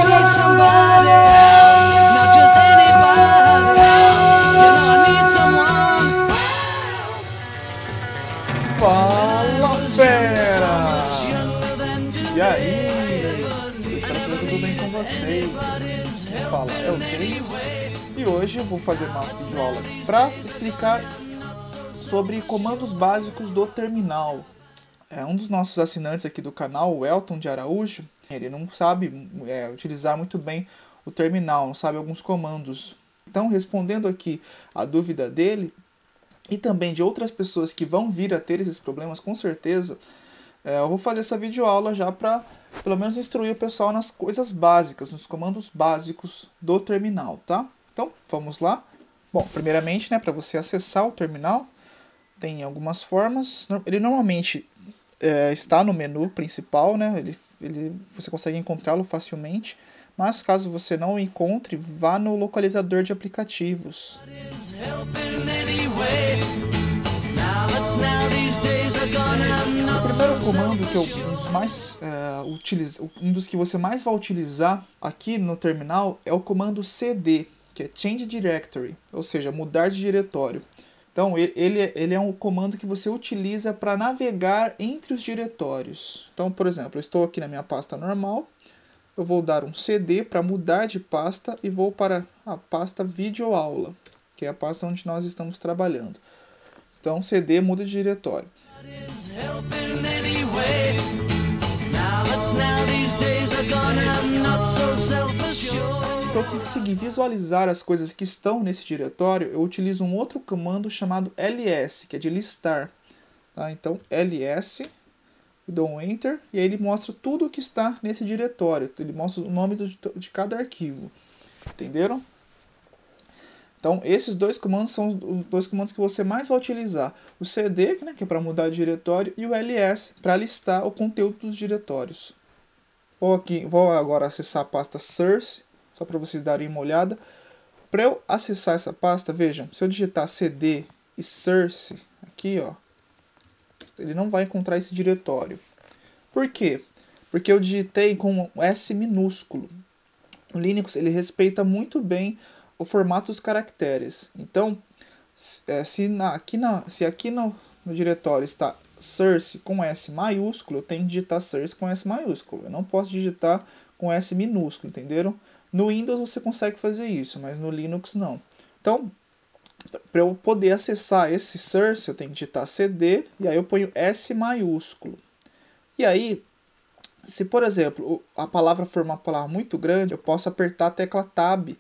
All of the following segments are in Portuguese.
need somebody, not just anybody. You know I need someone. Fala, feras! E aí? Eu espero que tudo bem com vocês. Quem fala é o James. E hoje eu vou fazer uma videoaula para explicar sobre comandos básicos do terminal. Um dos nossos assinantes aqui do canal, o Elton de Araújo, ele não sabe utilizar muito bem o terminal, não sabe alguns comandos. Então, respondendo aqui a dúvida dele, e também de outras pessoas que vão vir a ter esses problemas, com certeza, eu vou fazer essa videoaula já para, pelo menos, instruir o pessoal nas coisas básicas, nos comandos básicos do terminal, tá? Então, vamos lá. Bom, primeiramente, para você acessar o terminal, tem algumas formas. Ele normalmente está no menu principal, né? Você consegue encontrá-lo facilmente, mas caso você não o encontre, vá no localizador de aplicativos. O primeiro comando que um dos que você mais vai utilizar aqui no terminal é o comando cd, que é Change Directory, ou seja, mudar de diretório. Então, ele é um comando que você utiliza para navegar entre os diretórios. Então, por exemplo, eu estou aqui na minha pasta normal, eu vou dar um cd para mudar de pasta e vou para a pasta videoaula, que é a pasta onde nós estamos trabalhando. Então, cd muda de diretório. Para eu conseguir visualizar as coisas que estão nesse diretório, eu utilizo um outro comando chamado ls, que é de listar. Tá? Então, ls, dou um enter, e aí ele mostra tudo o que está nesse diretório. Ele mostra o nome de cada arquivo. Entenderam? Então, esses dois comandos são os dois comandos que você mais vai utilizar. O cd, né, que é para mudar de diretório, e o ls, para listar o conteúdo dos diretórios. Vou agora acessar a pasta source, só para vocês darem uma olhada. Para eu acessar essa pasta, vejam, se eu digitar cd e source aqui, ó, ele não vai encontrar esse diretório. Por quê? Porque eu digitei com um S minúsculo. O Linux ele respeita muito bem o formato dos caracteres. Então, se aqui no diretório está source com S maiúsculo, eu tenho que digitar source com S maiúsculo. Eu não posso digitar com S minúsculo, entenderam? No Windows você consegue fazer isso, mas no Linux não. Então, para eu poder acessar esse source, eu tenho que digitar cd e aí eu ponho S maiúsculo. E aí, se por exemplo a palavra for uma palavra muito grande, eu posso apertar a tecla Tab,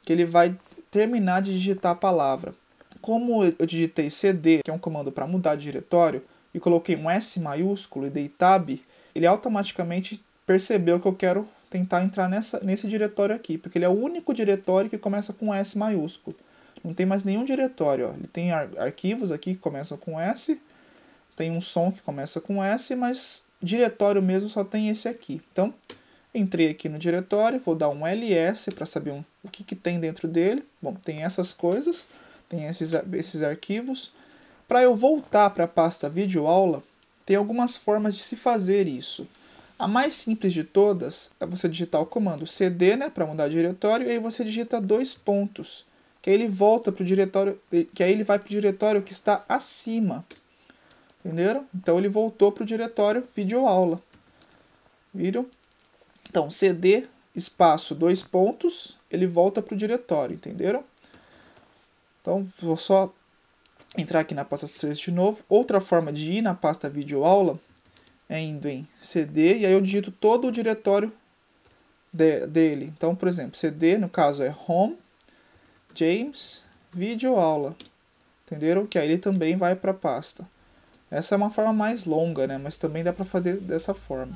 que ele vai terminar de digitar a palavra. Como eu digitei cd, que é um comando para mudar de diretório, e coloquei um S maiúsculo e dei Tab, ele automaticamente percebeu que eu quero tentar entrar nesse diretório aqui, porque ele é o único diretório que começa com S maiúsculo. Não tem mais nenhum diretório. Ó. Ele tem arquivos aqui que começam com S, tem um som que começa com S, mas diretório mesmo só tem esse aqui. Então, entrei aqui no diretório, vou dar um ls para saber o que tem dentro dele. Bom, tem essas coisas, tem esses arquivos. Para eu voltar para a pasta videoaula, tem algumas formas de se fazer isso. A mais simples de todas é você digitar o comando cd, né, para mudar de diretório, e aí você digita 2 pontos, que aí ele volta para o diretório, que aí ele vai para o diretório que está acima. Entenderam? Então ele voltou para o diretório videoaula. Viram? Então, cd, espaço, 2 pontos, ele volta para o diretório, entenderam? Então, vou só entrar aqui na pasta source de novo. Outra forma de ir na pasta videoaula é indo em cd, e aí eu digito todo o diretório dele. Então, por exemplo, cd, no caso, é home, James, videoaula. Entenderam? Que aí ele também vai para a pasta. Essa é uma forma mais longa, né? Mas também dá para fazer dessa forma.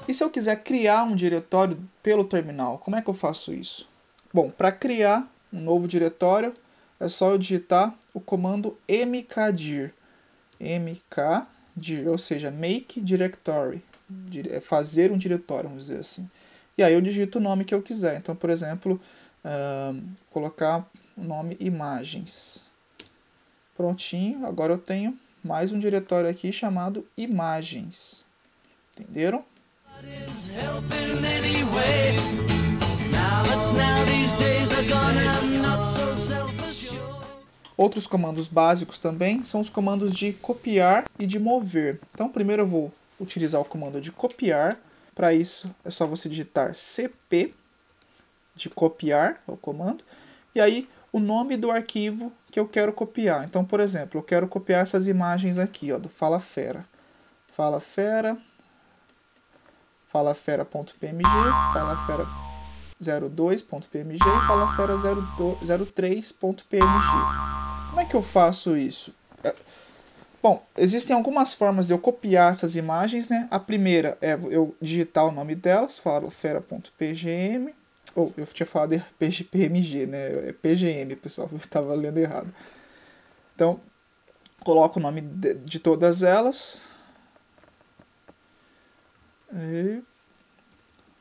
E se eu quiser criar um diretório pelo terminal, como é que eu faço isso? Bom, para criar um novo diretório, é só eu digitar o comando mkdir. mkdir, ou seja, make directory. Fazer um diretório, vamos dizer assim. E aí eu digito o nome que eu quiser. Então, por exemplo, colocar o nome imagens. Prontinho, agora eu tenho mais um diretório aqui chamado imagens. Entenderam? Outros comandos básicos também são os comandos de copiar e de mover. Então, primeiro eu vou utilizar o comando de copiar. Para isso, é só você digitar cp de copiar, é o comando, e aí o nome do arquivo que eu quero copiar. Então, por exemplo, eu quero copiar essas imagens aqui, ó, do Fala Fera. Fala Fera, falafera.pmg, falafera02.pmg e falafera03.pmg. Como é que eu faço isso? Bom, existem algumas formas de eu copiar essas imagens, né? A primeira é eu digitar o nome delas, falafera.pgm, ou eu tinha falado PMG, né? É PGM, pessoal, eu estava lendo errado. Então, coloco o nome de todas elas.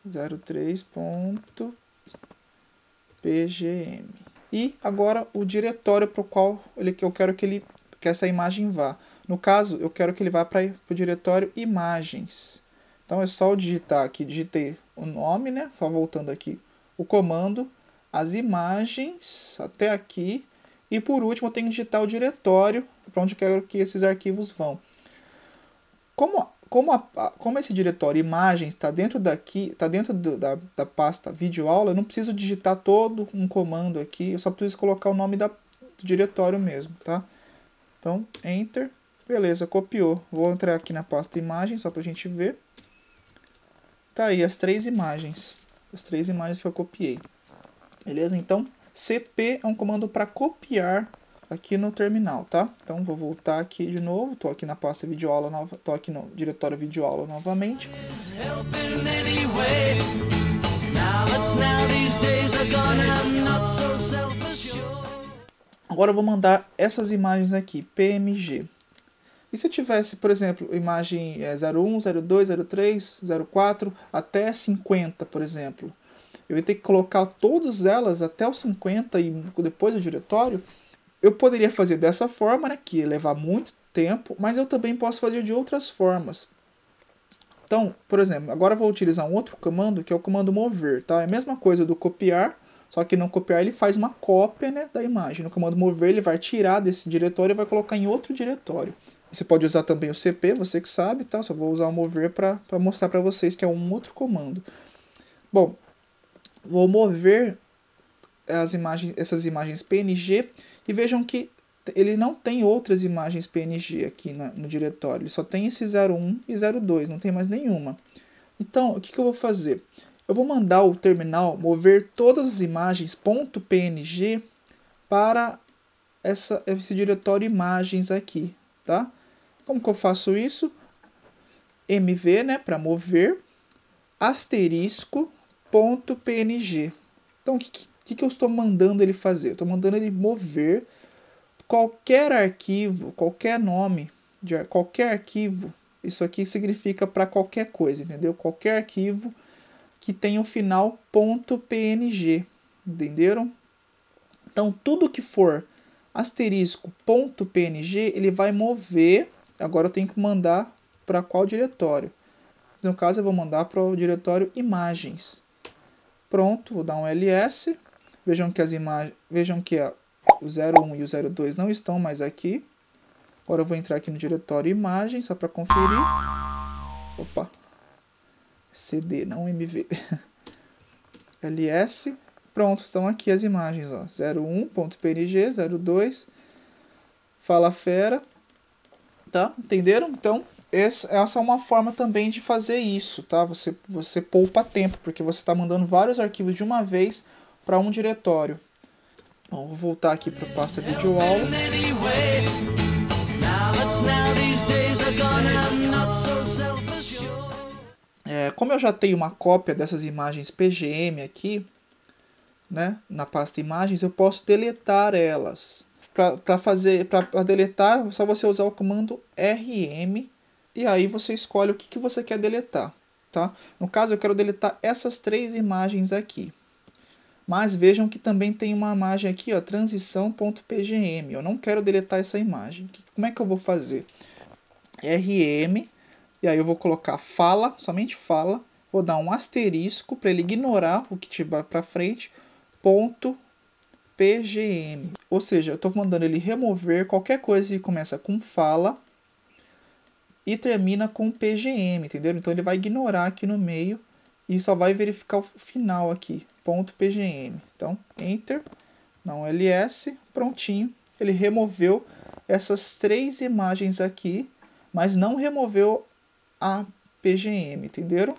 03.pgm. E agora o diretório para o qual eu quero que essa imagem vá. No caso, eu quero que ele vá para o diretório imagens. Então é só eu digitar aqui, digitei o nome, né? Só voltando aqui o comando, as imagens até aqui. E por último eu tenho que digitar o diretório para onde eu quero que esses arquivos vão. Como esse diretório imagens está dentro daqui, está dentro da pasta videoaula, eu não preciso digitar todo um comando aqui, eu só preciso colocar o nome do diretório mesmo, tá? Então, Enter, beleza, copiou. Vou entrar aqui na pasta imagens só para a gente ver. Tá aí as três imagens que eu copiei. Beleza? Então, cp é um comando para copiar aqui no terminal, tá? Então vou voltar aqui de novo, tô aqui na pasta videoaula nova, tô aqui no diretório videoaula novamente. Agora eu vou mandar essas imagens aqui, PMG. E se eu tivesse, por exemplo, imagem 01, 02, 03, 04 até 50, por exemplo, eu ia ter que colocar todas elas até os 50 e depois do diretório. Eu poderia fazer dessa forma, né, que ia levar muito tempo, mas eu também posso fazer de outras formas. Então, por exemplo, agora eu vou utilizar um outro comando, que é o comando mover, tá? É a mesma coisa do copiar, só que no copiar ele faz uma cópia, né, da imagem. No comando mover ele vai tirar desse diretório e vai colocar em outro diretório. Você pode usar também o cp, você que sabe, tá? Só vou usar o mover para mostrar para vocês que é um outro comando. Bom, vou mover essas imagens PNG e vejam que ele não tem outras imagens PNG aqui no diretório, ele só tem esse 01 e 02, não tem mais nenhuma. Então, o que eu vou fazer? Eu vou mandar o terminal mover todas as imagens .png para esse diretório imagens aqui, tá? Como que eu faço isso? MV, né, para mover, asterisco.png. Então, o que eu estou mandando ele fazer? Eu estou mandando ele mover qualquer arquivo, qualquer nome, de qualquer arquivo. Isso aqui significa para qualquer coisa, entendeu? Qualquer arquivo que tenha o final .png, entenderam? Então, tudo que for asterisco.png, ele vai mover. Agora eu tenho que mandar para qual diretório? No caso, eu vou mandar para o diretório imagens. Pronto, vou dar um ls. Vejam que o 01 e o 02 não estão mais aqui. Agora eu vou entrar aqui no diretório imagens, só para conferir. Opa, cd, não mv. ls. Pronto, estão aqui as imagens, ó. 01.png, 02, Fala Fera. Tá? Entenderam? Então, essa é uma forma também de fazer isso, tá? Você poupa tempo, porque você está mandando vários arquivos de uma vez para um diretório. Bom, vou voltar aqui para a pasta videoaula. Como eu já tenho uma cópia dessas imagens PGM aqui, né, na pasta imagens, eu posso deletar elas. Para deletar, é só você usar o comando rm e aí você escolhe o que você quer deletar, tá? No caso, eu quero deletar essas três imagens aqui. Mas vejam que também tem uma imagem aqui, ó, transição.pgm. Eu não quero deletar essa imagem. Como é que eu vou fazer? RM, e aí eu vou colocar fala, somente fala. Vou dar um asterisco para ele ignorar o que tiver para frente. Ponto PGM. Ou seja, eu estou mandando ele remover qualquer coisa que começa com fala e termina com PGM, entendeu? Então ele vai ignorar aqui no meio e só vai verificar o final aqui, ponto .pgm. Então, Enter, não ls, prontinho. Ele removeu essas 3 imagens aqui, mas não removeu a PGM, entenderam?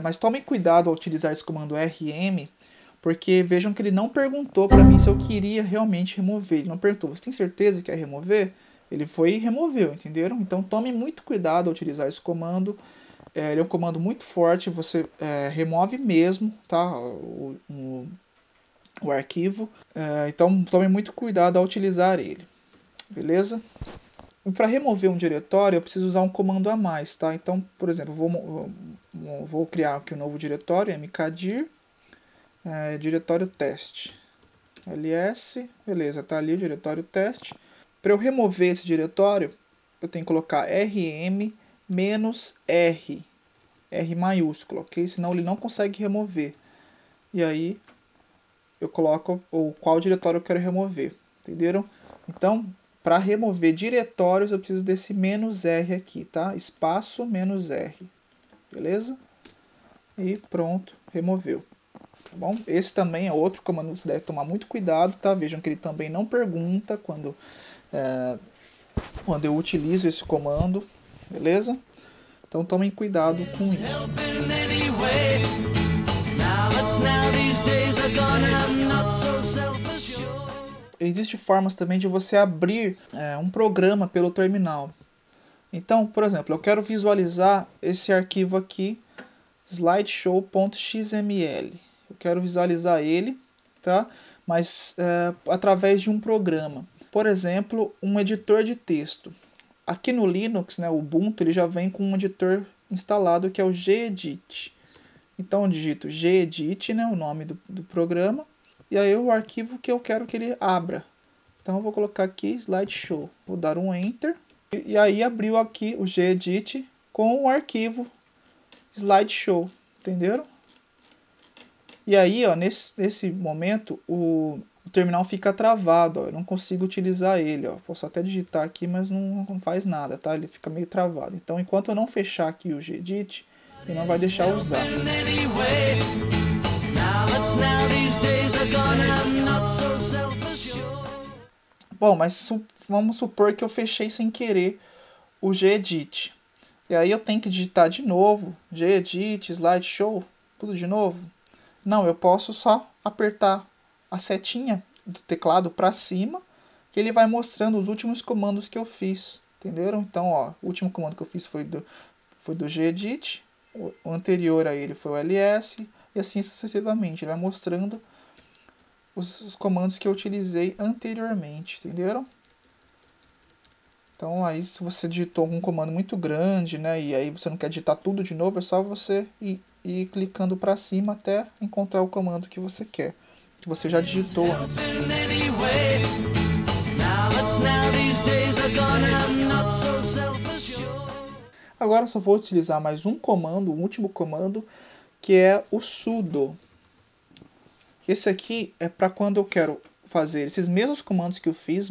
Mas tomem cuidado ao utilizar esse comando rm, porque vejam que ele não perguntou para mim se eu queria realmente remover. Ele não perguntou, você tem certeza que quer remover? Ele foi e removeu, entenderam? Então tome muito cuidado ao utilizar esse comando. Ele é um comando muito forte, você remove mesmo, tá? O arquivo. Então tome muito cuidado ao utilizar ele, beleza? E para remover um diretório eu preciso usar um comando a mais, tá? Então, por exemplo, vou criar aqui um novo diretório, mkdir, diretório teste, ls, beleza, tá ali o diretório teste. Para eu remover esse diretório, eu tenho que colocar rm -r, R maiúsculo, ok? Senão ele não consegue remover. E aí eu coloco qual diretório eu quero remover, entenderam? Então, para remover diretórios eu preciso desse "-r" aqui, tá? Espaço "-r", beleza? E pronto, removeu. Tá bom? Esse também é outro comando que você deve tomar muito cuidado, tá? Vejam que ele também não pergunta quando eu utilizo esse comando, beleza? Então tomem cuidado com isso. Existem formas também de você abrir um programa pelo terminal. Então, por exemplo, eu quero visualizar esse arquivo aqui, slideshow.xml. Eu quero visualizar ele, tá? Mas através de um programa. Por exemplo, um editor de texto. Aqui no Linux, né, o Ubuntu, ele já vem com um editor instalado que é o gedit. Então eu digito gedit, né, o nome do programa, e aí o arquivo que eu quero que ele abra. Então eu vou colocar aqui slideshow, vou dar um enter, e aí abriu aqui o gedit com o arquivo slideshow, entenderam? E aí, ó, nesse momento, o terminal fica travado, ó, eu não consigo utilizar ele, ó. Posso até digitar aqui, mas não faz nada, tá? Ele fica meio travado. Então, enquanto eu não fechar aqui o gedit, ele não vai deixar usar. Bom, mas vamos supor que eu fechei sem querer o gedit. E aí eu tenho que digitar de novo, gedit, slideshow, tudo de novo. Não, eu posso só apertar a setinha do teclado para cima, que ele vai mostrando os últimos comandos que eu fiz, entenderam? Então, ó, o último comando que eu fiz foi do gedit, o anterior a ele foi o ls, e assim sucessivamente. Ele vai mostrando os comandos que eu utilizei anteriormente, entenderam? Então aí se você digitou algum comando muito grande, né, e aí você não quer digitar tudo de novo, é só você ir clicando para cima até encontrar o comando que você quer, que você já digitou antes. Agora só vou utilizar mais um comando, um último comando, que é o sudo. Esse aqui é para quando eu quero fazer esses mesmos comandos que eu fiz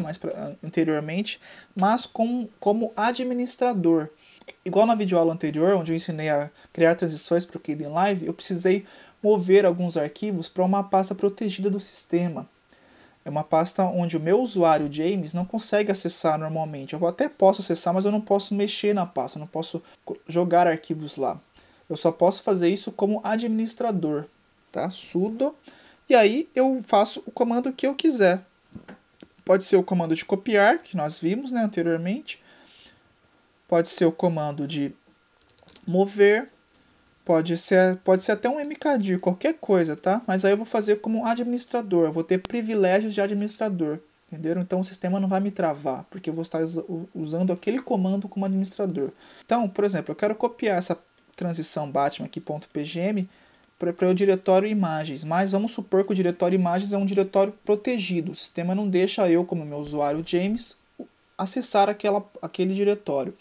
anteriormente, mas como administrador. Igual na videoaula anterior, onde eu ensinei a criar transições para o Kdenlive, eu precisei mover alguns arquivos para uma pasta protegida do sistema. É uma pasta onde o meu usuário James não consegue acessar normalmente. Eu até posso acessar, mas eu não posso mexer na pasta, eu não posso jogar arquivos lá. Eu só posso fazer isso como administrador, tá? Sudo. E aí eu faço o comando que eu quiser. Pode ser o comando de copiar, que nós vimos, né, anteriormente. Pode ser o comando de mover. Pode ser até um mkdir, qualquer coisa, tá? Mas aí eu vou fazer como administrador. Eu vou ter privilégios de administrador. Entenderam? Então o sistema não vai me travar, porque eu vou estar usando aquele comando como administrador. Então, por exemplo, eu quero copiar essa transição Batman aqui, .pgm, para o diretório imagens, mas vamos supor que o diretório imagens é um diretório protegido. O sistema não deixa eu, como meu usuário James, acessar aquele diretório.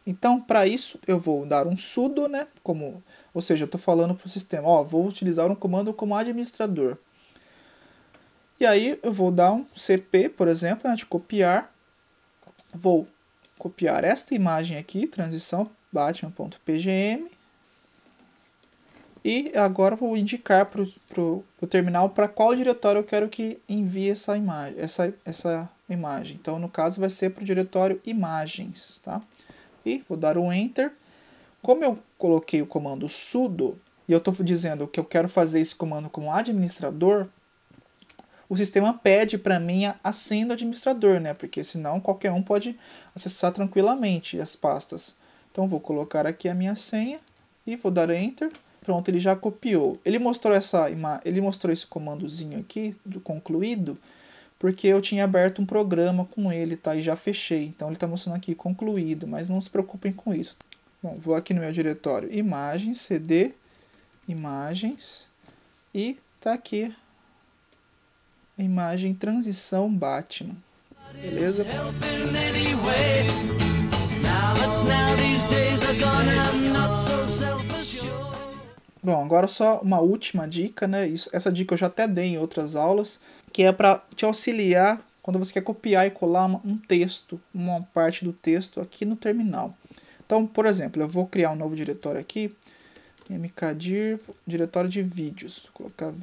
Então, para isso, eu vou dar um sudo, né? Ou seja, eu estou falando para o sistema, ó, vou utilizar um comando como administrador. E aí eu vou dar um cp, por exemplo, né, de copiar. Vou copiar esta imagem aqui, transição batman.pgm. E agora eu vou indicar para o terminal para qual diretório eu quero que envie essa imagem. Então, no caso, vai ser para o diretório imagens, tá? E vou dar um Enter. Como eu coloquei o comando sudo, e eu estou dizendo que eu quero fazer esse comando como administrador, o sistema pede para mim a senha do administrador, né? Porque senão qualquer um pode acessar tranquilamente as pastas. Então, vou colocar aqui a minha senha e vou dar Enter. Pronto, ele já copiou. Ele mostrou esse comandozinho aqui, do concluído, porque eu tinha aberto um programa com ele, tá? E já fechei. Então ele está mostrando aqui concluído, mas não se preocupem com isso. Bom, vou aqui no meu diretório imagens, cd, imagens, e tá aqui a imagem transição Batman. Beleza? Bom, agora só uma última dica, né? Essa dica eu já até dei em outras aulas, que é para te auxiliar quando você quer copiar e colar um texto, uma parte do texto aqui no terminal. Então, por exemplo, eu vou criar um novo diretório aqui, mkdir, diretório de vídeos, vou colocar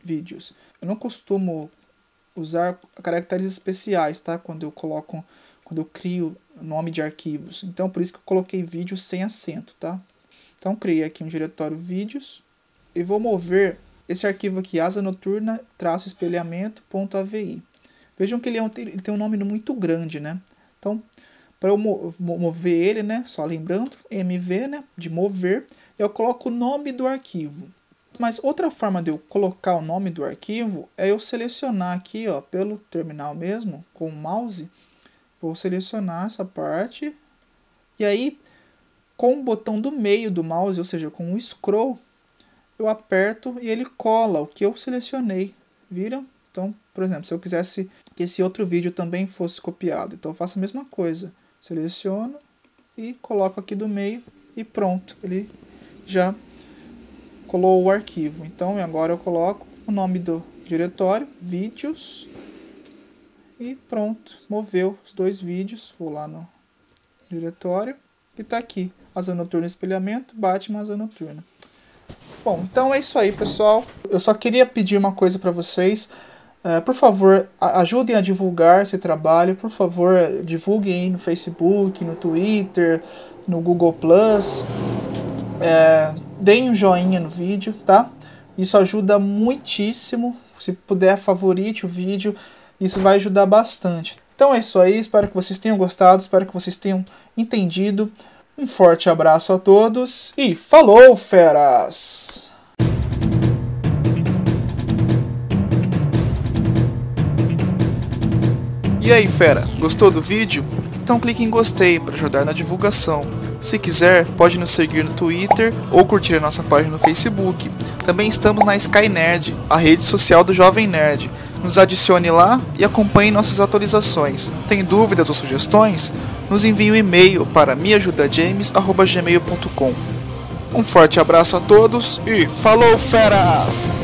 vídeos. Eu não costumo usar caracteres especiais, tá? Quando eu crio nome de arquivos. Então, por isso que eu coloquei vídeos sem acento, tá? Então, criei aqui um diretório vídeos e vou mover esse arquivo aqui, asa noturna, -espelhamento.avi. Vejam que ele tem um nome muito grande, né? Então, para eu mover ele, né? Só lembrando, mv, né? De mover, eu coloco o nome do arquivo. Mas outra forma de eu colocar o nome do arquivo é eu selecionar aqui, ó, pelo terminal mesmo, com o mouse. Vou selecionar essa parte e aí, com o botão do meio do mouse, ou seja, com o scroll, eu aperto e ele cola o que eu selecionei. Viram? Então, por exemplo, se eu quisesse que esse outro vídeo também fosse copiado, então eu faço a mesma coisa. Seleciono e coloco aqui do meio e pronto. Ele já colou o arquivo. Então, agora eu coloco o nome do diretório, vídeos, e pronto. Moveu os dois vídeos. Vou lá no diretório e está aqui. Asa noturna, espelhamento, Batman, asa noturna. Bom, então é isso aí, pessoal. Eu só queria pedir uma coisa para vocês. Por favor, ajudem a divulgar esse trabalho. Por favor, divulguem aí no Facebook, no Twitter, no Google+. Deem um joinha no vídeo, tá? Isso ajuda muitíssimo. Se puder, favorite o vídeo. Isso vai ajudar bastante. Então é isso aí. Espero que vocês tenham gostado. Espero que vocês tenham entendido. Um forte abraço a todos e falou, feras! E aí, fera, gostou do vídeo? Então clique em gostei para ajudar na divulgação. Se quiser, pode nos seguir no Twitter ou curtir a nossa página no Facebook. Também estamos na Sky Nerd, a rede social do Jovem Nerd. Nos adicione lá e acompanhe nossas atualizações. Tem dúvidas ou sugestões? Nos envie um e-mail para meajudajames@gmail.com. Um forte abraço a todos e falou, feras!